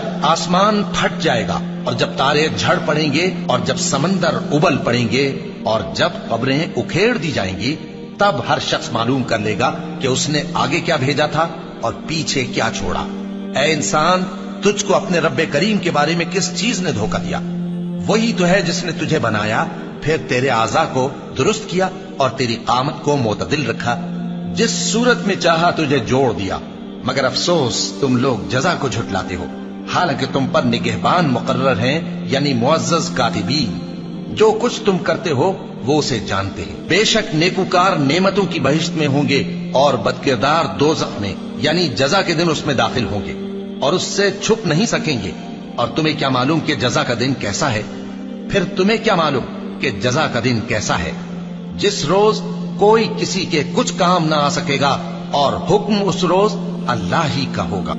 جب آسمان پھٹ جائے گا اور جب تارے جھڑ پڑیں گے اور جب سمندر ابل پڑیں گے اور جب قبریں اکھیڑ دی جائیں گی، تب ہر شخص معلوم کر لے گا کہ اس نے آگے کیا بھیجا تھا اور پیچھے کیا چھوڑا۔ اے انسان، تجھ کو اپنے رب کریم کے بارے میں کس چیز نے دھوکہ دیا؟ وہی تو ہے جس نے تجھے بنایا، پھر تیرے اعضاء کو درست کیا اور تیری قامت کو معتدل رکھا، جس صورت میں چاہا تجھے جوڑ دیا۔ مگر افسوس تم لوگ جزا کو جھٹلاتے ہو، حالانکہ تم پر نگہبان مقرر ہیں، یعنی معزز کاتبین۔ جو کچھ تم کرتے ہو وہ اسے جانتے ہیں۔ بے شک نیکوکار نعمتوں کی بہشت میں ہوں گے اور بدکردار دوزخ میں، یعنی جزا کے دن اس میں داخل ہوں گے اور اس سے چھپ نہیں سکیں گے۔ اور تمہیں کیا معلوم کہ جزا کا دن کیسا ہے؟ پھر تمہیں کیا معلوم کہ جزا کا دن کیسا ہے؟ جس روز کوئی کسی کے کچھ کام نہ آ سکے گا اور حکم اس روز اللہ ہی کا ہوگا۔